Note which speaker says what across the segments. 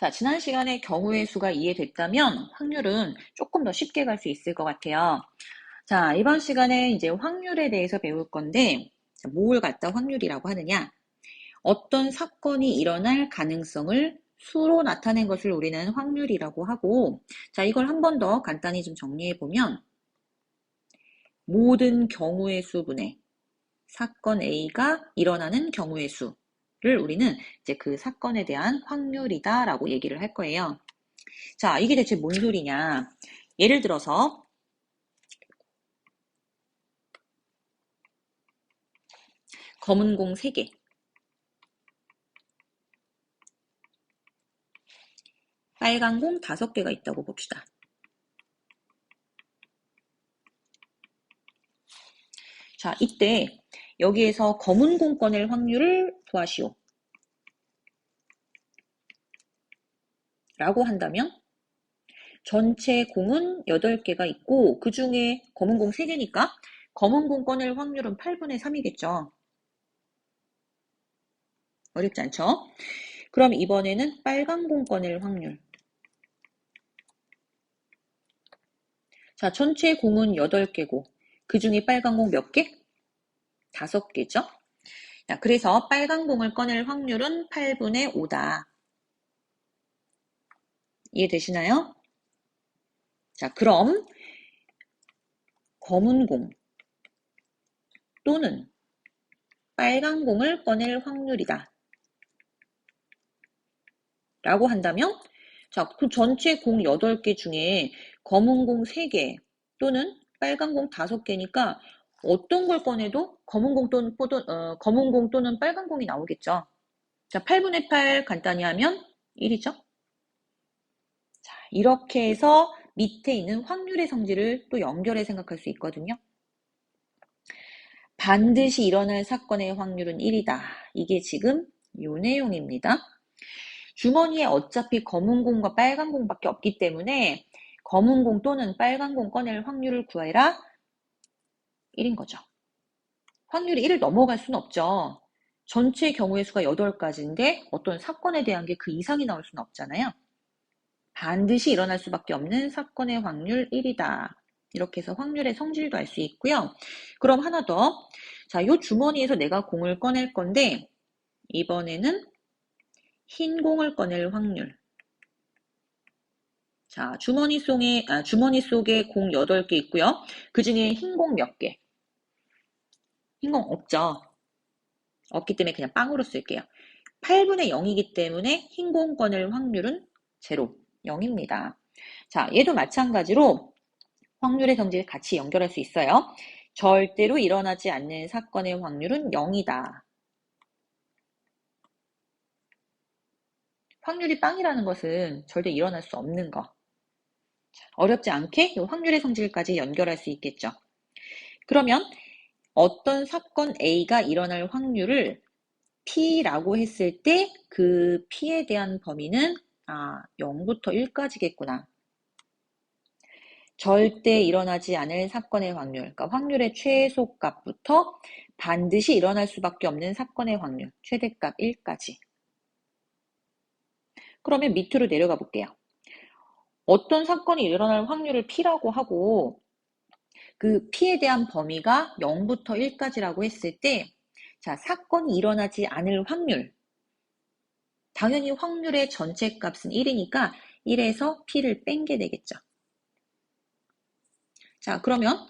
Speaker 1: 자, 지난 시간에 경우의 수가 이해됐다면 확률은 조금 더 쉽게 갈 수 있을 것 같아요. 자, 이번 시간에 이제 확률에 대해서 배울 건데, 뭘 갖다 확률이라고 하느냐? 어떤 사건이 일어날 가능성을 수로 나타낸 것을 우리는 확률이라고 하고, 자, 이걸 한 번 더 간단히 좀 정리해 보면, 모든 경우의 수분의 사건 A가 일어나는 경우의 수를 우리는 이제 그 사건에 대한 확률이다라고 얘기를 할 거예요. 자, 이게 대체 뭔 소리냐? 예를 들어서 검은 공 3개, 빨간 공 5개가 있다고 봅시다. 자, 이때 여기에서 검은 공 꺼낼 확률을 구하시오. 라고 한다면 전체 공은 8개가 있고 그 중에 검은 공 3개니까 검은 공 꺼낼 확률은 8분의 3이겠죠. 어렵지 않죠? 그럼 이번에는 빨간 공 꺼낼 확률. 자, 전체 공은 8개고 그 중에 빨간 공 몇 개? 5개죠. 자, 그래서 빨간 공을 꺼낼 확률은 8분의 5다. 이해되시나요? 자, 그럼 검은 공 또는 빨간 공을 꺼낼 확률이다. 라고 한다면, 자, 그 전체 공 8개 중에 검은 공 3개 또는 빨간 공 5개니까 어떤 걸 꺼내도 검은 공 또는 빨간 공이 나오겠죠. 자, 8분의 8 간단히 하면 1이죠. 자, 이렇게 해서 밑에 있는 확률의 성질을 또 연결해 생각할 수 있거든요. 반드시 일어날 사건의 확률은 1이다. 이게 지금 요 내용입니다. 주머니에 어차피 검은 공과 빨간 공밖에 없기 때문에 검은 공 또는 빨간 공 꺼낼 확률을 구해라. 1인 거죠. 확률이 1을 넘어갈 수는 없죠. 전체 경우의 수가 8가지인데 어떤 사건에 대한 게 그 이상이 나올 수는 없잖아요. 반드시 일어날 수밖에 없는 사건의 확률 1이다. 이렇게 해서 확률의 성질도 알 수 있고요. 그럼 하나 더. 자, 요 주머니에서 내가 공을 꺼낼 건데 이번에는 흰 공을 꺼낼 확률. 자, 주머니 속에 공 8개 있고요. 그 중에 흰 공 몇 개? 흰 공 없죠. 없기 때문에 그냥 빵으로 쓸게요. 8분의 0이기 때문에 흰 공 꺼낼 확률은 0, 0입니다. 자, 얘도 마찬가지로 확률의 성질을 같이 연결할 수 있어요. 절대로 일어나지 않는 사건의 확률은 0이다. 확률이 빵이라는 것은 절대 일어날 수 없는 거. 어렵지 않게 이 확률의 성질까지 연결할 수 있겠죠. 그러면 어떤 사건 A가 일어날 확률을 P라고 했을 때 그 P에 대한 범위는 0부터 1까지겠구나. 절대 일어나지 않을 사건의 확률, 그러니까 확률의 최소값부터 반드시 일어날 수밖에 없는 사건의 확률, 최대값 1까지. 그러면 밑으로 내려가 볼게요. 어떤 사건이 일어날 확률을 P라고 하고 그 P에 대한 범위가 0부터 1까지라고 했을 때 자, 사건이 일어나지 않을 확률. 당연히 확률의 전체 값은 1이니까 1에서 P를 뺀 게 되겠죠. 자, 그러면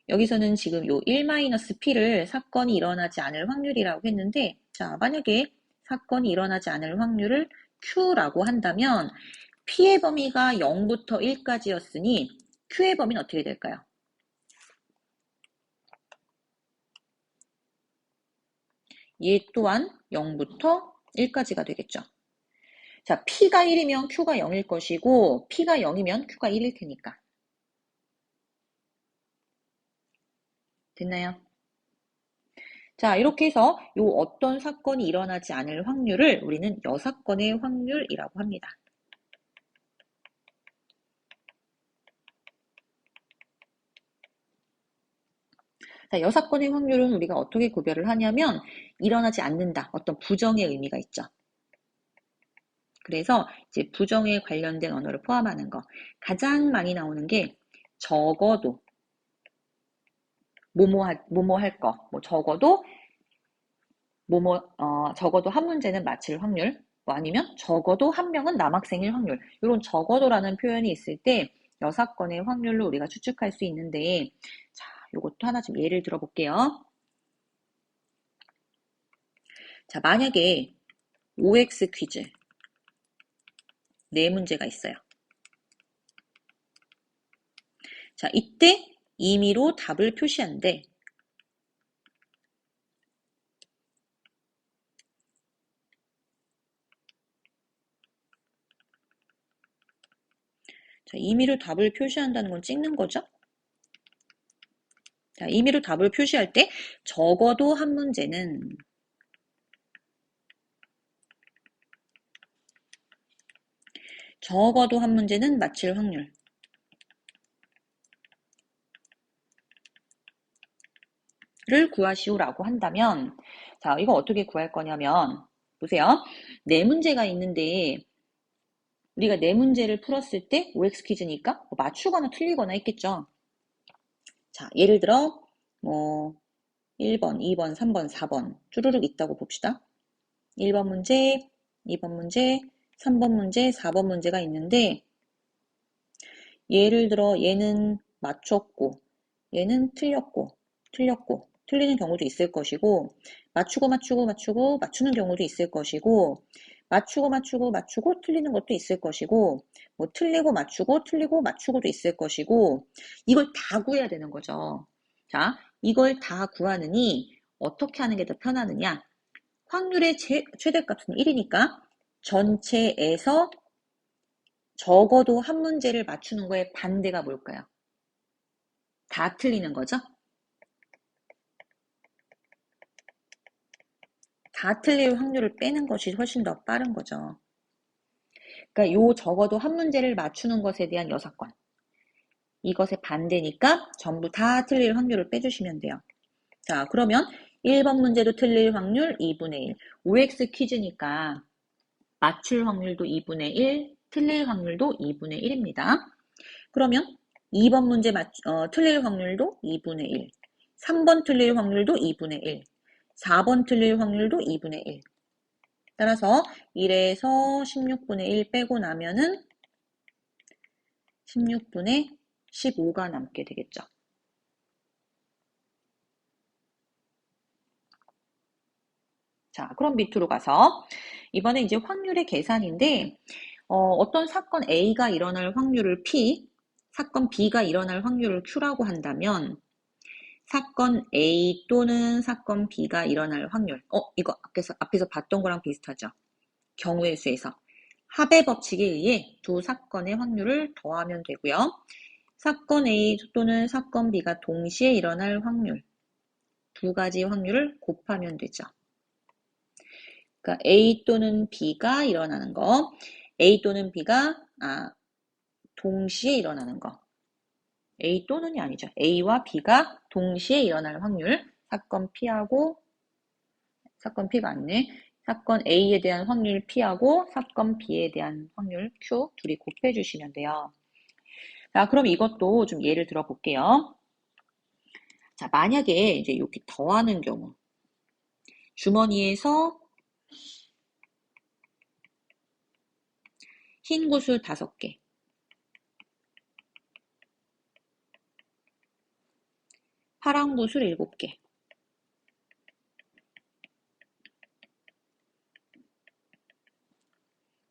Speaker 1: 여기서는 지금 요 1-P를 사건이 일어나지 않을 확률이라고 했는데 자, 만약에 사건이 일어나지 않을 확률을 Q라고 한다면 P의 범위가 0부터 1까지였으니 Q의 범위는 어떻게 될까요? 얘 또한 0부터 1까지가 되겠죠. 자, P가 1이면 Q가 0일 것이고 P가 0이면 Q가 1일 테니까. 됐나요? 자, 이렇게 해서 요 어떤 사건이 일어나지 않을 확률을 우리는 여사건의 확률이라고 합니다. 자, 여사건의 확률은 우리가 어떻게 구별을 하냐면 일어나지 않는다. 어떤 부정의 의미가 있죠. 그래서 이제 부정에 관련된 언어를 포함하는 거. 가장 많이 나오는 게 적어도 뭐뭐 할 거. 뭐 적어도 한 문제는 맞힐 확률. 뭐 아니면 적어도 한 명은 남학생일 확률. 이런 적어도라는 표현이 있을 때 여사건의 확률로 우리가 추측할 수 있는데, 자, 요것도 하나 좀 예를 들어 볼게요. 자, 만약에 OX 퀴즈 네 문제가 있어요. 자, 이때 임의로 답을 표시한대. 자, 임의로 답을 표시한다는 건 찍는 거죠? 자, 임의로 답을 표시할 때 적어도 한 문제는 맞힐 확률을 구하시오라고 한다면, 자, 이거 어떻게 구할 거냐면, 보세요. 네 문제가 있는데 우리가 네 문제를 풀었을 때 OX 퀴즈니까 뭐 맞추거나 틀리거나 있겠죠. 자, 예를 들어 뭐 1번, 2번, 3번, 4번 쭈루룩 있다고 봅시다. 1번 문제, 2번 문제, 3번 문제, 4번 문제가 있는데 예를 들어 얘는 맞췄고 얘는 틀렸고 틀리는 경우도 있을 것이고 맞추고 맞추는 경우도 있을 것이고 맞추고 틀리는 것도 있을 것이고 뭐 틀리고 맞추고도 있을 것이고 이걸 다 구해야 되는 거죠. 자, 이걸 다 구하느니 어떻게 하는 게 더 편하느냐? 확률의 최대값은 1이니까 전체에서 적어도 한 문제를 맞추는 거의 반대가 뭘까요? 다 틀리는 거죠? 다 틀릴 확률을 빼는 것이 훨씬 더 빠른 거죠. 그러니까 요 적어도 한 문제를 맞추는 것에 대한 여사건. 이것의 반대니까 전부 다 틀릴 확률을 빼주시면 돼요. 자, 그러면 1번 문제도 틀릴 확률 2분의 1. OX 퀴즈니까 맞출 확률도 2분의 1, 틀릴 확률도 2분의 1입니다. 그러면 2번 문제 틀릴 확률도 2분의 1, 3번 틀릴 확률도 2분의 1, 4번 틀릴 확률도 2분의 1. 따라서 1에서 16분의 1 빼고 나면은 16분의 15가 남게 되겠죠. 자, 그럼 밑으로 가서 이번에 이제 확률의 계산인데 어떤 사건 A가 일어날 확률을 P, 사건 B가 일어날 확률을 Q라고 한다면 사건 A 또는 사건 B가 일어날 확률. 이거 앞에서 봤던 거랑 비슷하죠. 경우의 수에서 합의 법칙에 의해 두 사건의 확률을 더하면 되고요. 사건 A 또는 사건 B가 동시에 일어날 확률, 두 가지 확률을 곱하면 되죠. 그러니까 A 또는 B가 일어나는 거, A 또는 B가 동시에 일어나는 거. A 또는이 아니죠. A와 B가 동시에 일어날 확률, 사건 P가 아니네. 사건 A에 대한 확률 P하고 사건 B에 대한 확률 Q 둘이 곱해주시면 돼요. 자, 그럼 이것도 좀 예를 들어 볼게요. 자, 만약에 이제 이렇게 더하는 경우, 주머니에서 흰 구슬 5개, 파란 구슬 7개,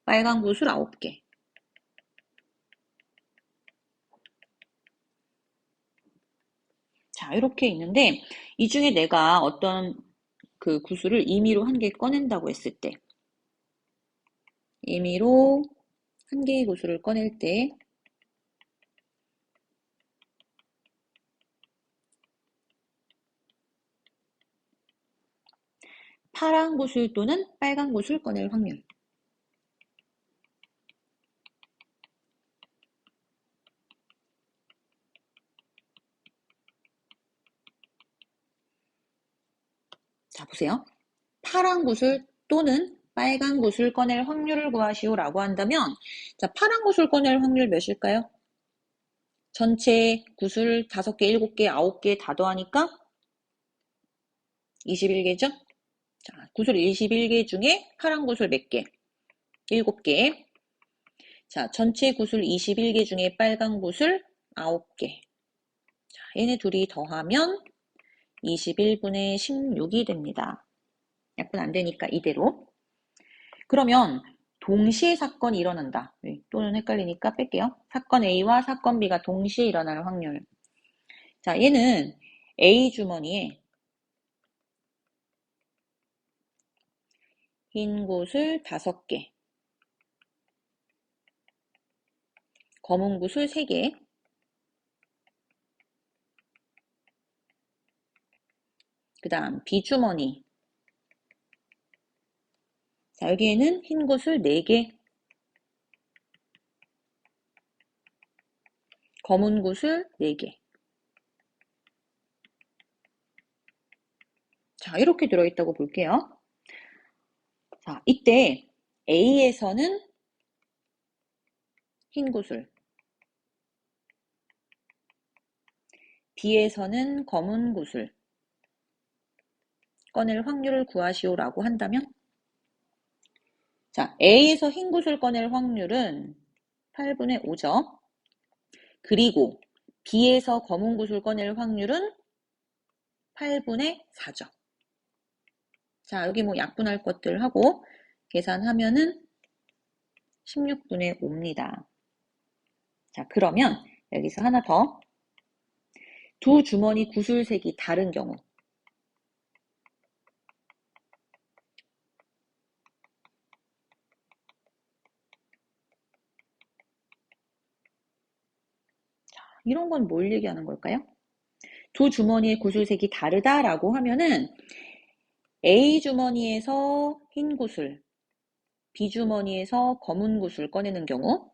Speaker 1: 빨간 구슬 9개. 자, 이렇게 있는데 이 중에 내가 어떤 그 구슬을 임의로 한 개 꺼낸다고 했을 때 임의로 한 개의 구슬을 꺼낼 때 파란 구슬 또는 빨간 구슬 꺼낼 확률. 자, 보세요. 파란 구슬 또는 빨간 구슬 꺼낼 확률을 구하시오라고 한다면, 자, 파란 구슬 꺼낼 확률 몇일까요? 전체 구슬 5개, 7개, 9개 다 더하니까 21개죠? 자, 구슬 21개 중에 파란 구슬 몇 개? 7개. 자, 전체 구슬 21개 중에 빨간 구슬 9개. 자, 얘네 둘이 더하면 21분의 16이 됩니다. 약분 안 되니까 이대로. 그러면 동시에 사건이 일어난다. 또는 헷갈리니까 뺄게요. 사건 A와 사건 B가 동시에 일어나는 확률. 자, 얘는 A 주머니에 흰 구슬 5개, 검은 구슬 3개, 그 다음 B 주머니. 자, 여기에는 흰 구슬 4개, 검은 구슬 4개. 자, 이렇게 들어있다고 볼게요. 자, 이때 A에서는 흰 구슬, B에서는 검은 구슬 꺼낼 확률을 구하시오라고 한다면, 자, A에서 흰 구슬 꺼낼 확률은 8분의 5죠. 그리고 B에서 검은 구슬 꺼낼 확률은 8분의 4죠. 자, 여기 뭐 약분할 것들 하고 계산하면은 16분의 5입니다. 자, 그러면 여기서 하나 더. 두 주머니 구슬색이 다른 경우. 자, 이런 건 뭘 얘기하는 걸까요? 두 주머니의 구슬색이 다르다라고 하면은 A 주머니에서 흰 구슬, B 주머니에서 검은 구슬 꺼내는 경우,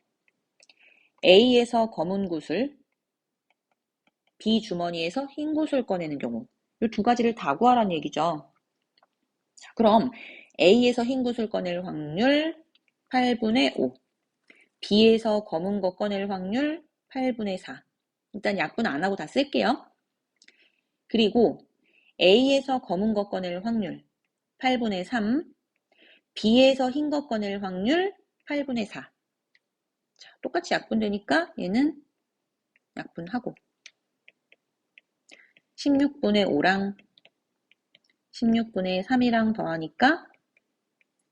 Speaker 1: A에서 검은 구슬, B 주머니에서 흰 구슬 꺼내는 경우, 이 두 가지를 다 구하라는 얘기죠. 자, 그럼 A에서 흰 구슬 꺼낼 확률 8분의 5, B에서 검은 거 꺼낼 확률 8분의 4. 일단 약분 안 하고 다 쓸게요. 그리고 A에서 검은 거 꺼낼 확률 8분의 3, B에서 흰 거 꺼낼 확률 8분의 4. 자, 똑같이 약분되니까 얘는 약분하고 16분의 5랑 16분의 3이랑 더하니까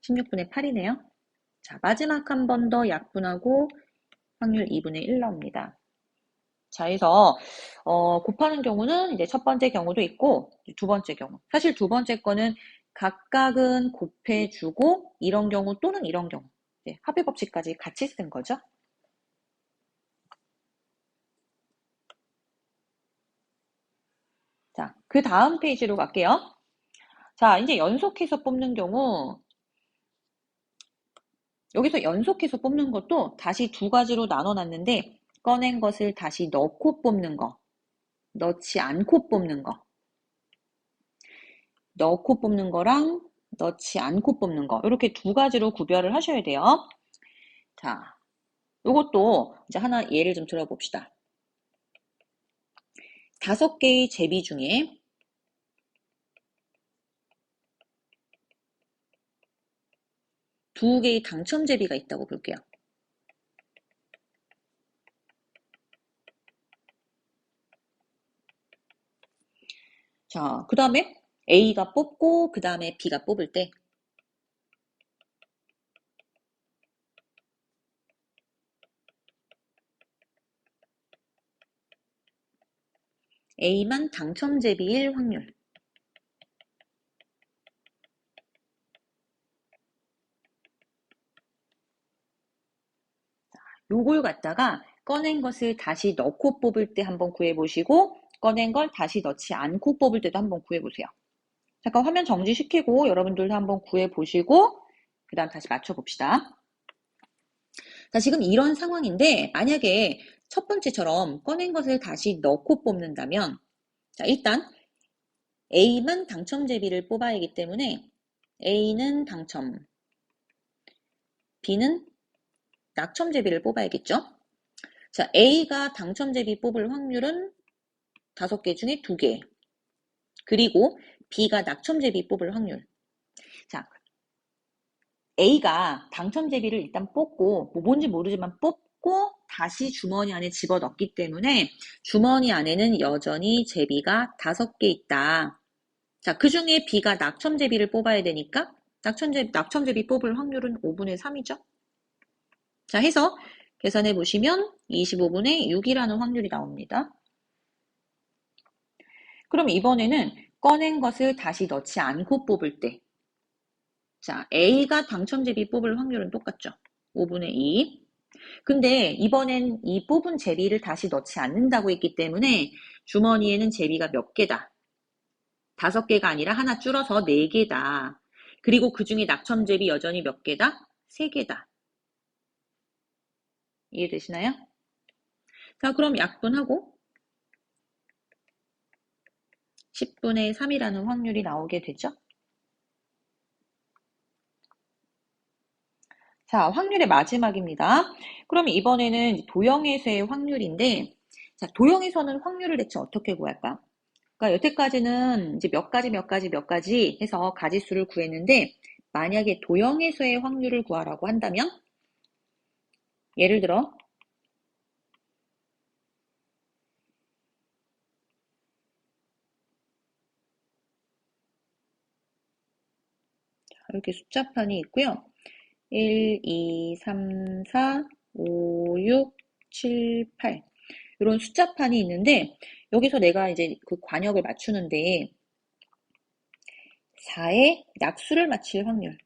Speaker 1: 16분의 8이네요. 자, 마지막 한 번 더 약분하고 확률 2분의 1 나옵니다. 자, 그래서 곱하는 경우는 이제 첫 번째 경우도 있고 두 번째 경우. 사실 두 번째 거는 각각은 곱해주고 이런 경우 또는 이런 경우. 합의 법칙까지 같이 쓴 거죠. 자, 그 다음 페이지로 갈게요. 자, 이제 연속해서 뽑는 경우 여기서 연속해서 뽑는 것도 다시 두 가지로 나눠놨는데 꺼낸 것을 다시 넣고 뽑는 거, 넣지 않고 뽑는 거. 넣고 뽑는 거랑 넣지 않고 뽑는 거 이렇게 두 가지로 구별을 하셔야 돼요. 자, 이것도 이제 하나 예를 좀 들어봅시다. 5개의 제비 중에 2개의 당첨 제비가 있다고 볼게요. 자, 그 다음에 A가 뽑고 그 다음에 B가 뽑을 때 A만 당첨 제비일 확률. 요걸 갖다가 꺼낸 것을 다시 넣고 뽑을 때 한번 구해보시고 꺼낸 걸 다시 넣지 않고 뽑을 때도 한번 구해보세요. 잠깐 화면 정지시키고 여러분들도 한번 구해보시고 그 다음 다시 맞춰봅시다. 자, 지금 이런 상황인데 만약에 첫 번째처럼 꺼낸 것을 다시 넣고 뽑는다면 자, 일단 A만 당첨 제비를 뽑아야 하기 때문에 A는 당첨, B는 낙첨제비를 뽑아야겠죠? 자, A가 당첨제비 뽑을 확률은 5개 중에 2개. 그리고 B가 낙첨제비 뽑을 확률. 자, A가 당첨제비를 일단 뽑고, 뭐 뭔지 모르지만 뽑고 다시 주머니 안에 집어넣기 때문에 주머니 안에는 여전히 제비가 5개 있다. 자, 그 중에 B가 낙첨제비를 뽑아야 되니까 낙첨제비 뽑을 확률은 5분의 3이죠. 자, 해서 계산해 보시면 25분의 6이라는 확률이 나옵니다. 그럼 이번에는 꺼낸 것을 다시 넣지 않고 뽑을 때, 자, A가 당첨제비 뽑을 확률은 똑같죠. 5분의 2. 근데 이번엔 이 뽑은 제비를 다시 넣지 않는다고 했기 때문에 주머니에는 제비가 몇 개다? 5개가 아니라 하나 줄어서 4개다. 그리고 그 중에 낙첨제비 여전히 몇 개다? 3개다. 이해되시나요? 자, 그럼 약분하고 10분의 3이라는 확률이 나오게 되죠. 자, 확률의 마지막입니다. 그럼 이번에는 도형에서의 확률인데, 자, 도형에서는 확률을 대체 어떻게 구할까? 그러니까 여태까지는 이제 몇 가지 해서 가지수를 구했는데, 만약에 도형에서의 확률을 구하라고 한다면, 예를 들어, 이렇게 숫자판이 있고요. 1, 2, 3, 4, 5, 6, 7, 8 이런 숫자판이 있는데 여기서 내가 이제 그 관역을 맞추는데 4의 약수를 맞힐 확률을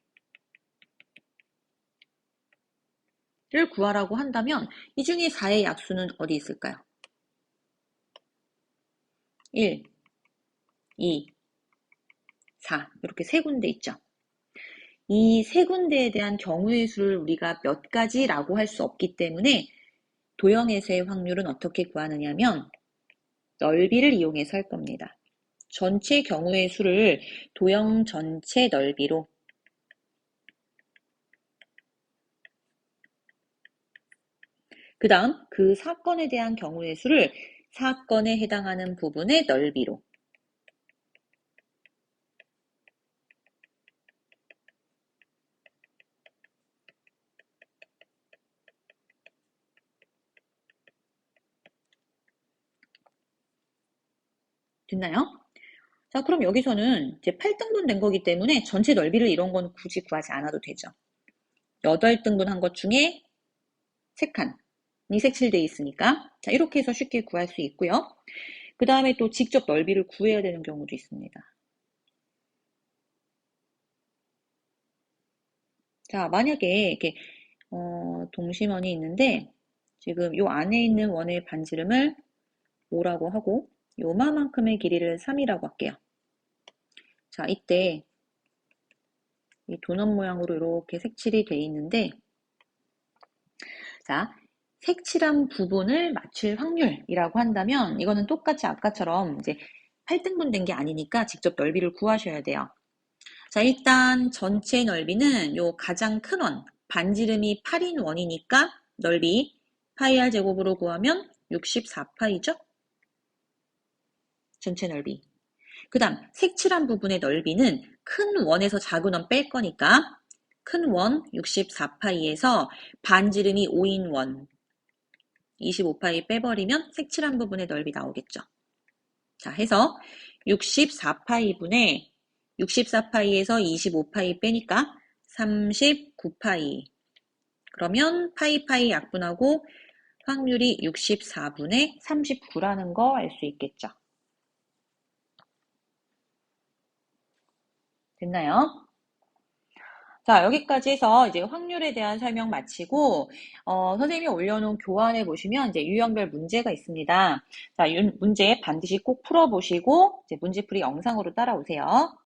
Speaker 1: 구하라고 한다면 이 중에 4의 약수는 어디 있을까요? 1, 2, 4 이렇게 세 군데 있죠. 이 세 군데에 대한 경우의 수를 우리가 몇 가지라고 할 수 없기 때문에 도형에서의 확률은 어떻게 구하느냐면 넓이를 이용해서 할 겁니다. 전체 경우의 수를 도형 전체 넓이로 그 다음 그 사건에 대한 경우의 수를 사건에 해당하는 부분의 넓이로 됐나요? 자, 그럼 여기서는 이제 8등분 된 거기 때문에 전체 넓이를 이런 건 굳이 구하지 않아도 되죠. 8등분 한 것 중에 3칸이 색칠되어 있으니까 자, 이렇게 해서 쉽게 구할 수 있고요. 그 다음에 또 직접 넓이를 구해야 되는 경우도 있습니다. 자, 만약에 이렇게 동심원이 있는데 지금 요 안에 있는 원의 반지름을 5라고 하고 요만큼의 길이를 3이라고 할게요. 자, 이때 이 도넛 모양으로 이렇게 색칠이 돼 있는데 자, 색칠한 부분을 맞출 확률이라고 한다면 이거는 똑같이 아까처럼 이제 8등분 된 게 아니니까 직접 넓이를 구하셔야 돼요. 자, 일단 전체 넓이는 요 가장 큰 원, 반지름이 8인 원이니까 넓이 파이 r 제곱으로 구하면 64파이죠? 전체 넓이. 그 다음 색칠한 부분의 넓이는 큰 원에서 작은 원 뺄 거니까 큰 원 64파이에서 반지름이 5인 원 25파이 빼버리면 색칠한 부분의 넓이 나오겠죠. 자, 해서 64파이분의 64파이에서 25파이 빼니까 39파이. 그러면 파이 약분하고 확률이 64분의 39라는 거 알 수 있겠죠. 됐나요? 자, 여기까지 해서 이제 확률에 대한 설명 마치고, 선생님이 올려놓은 교환해 보시면 이제 유형별 문제가 있습니다. 자, 이 문제 반드시 꼭 풀어보시고, 이제 문제풀이 영상으로 따라오세요.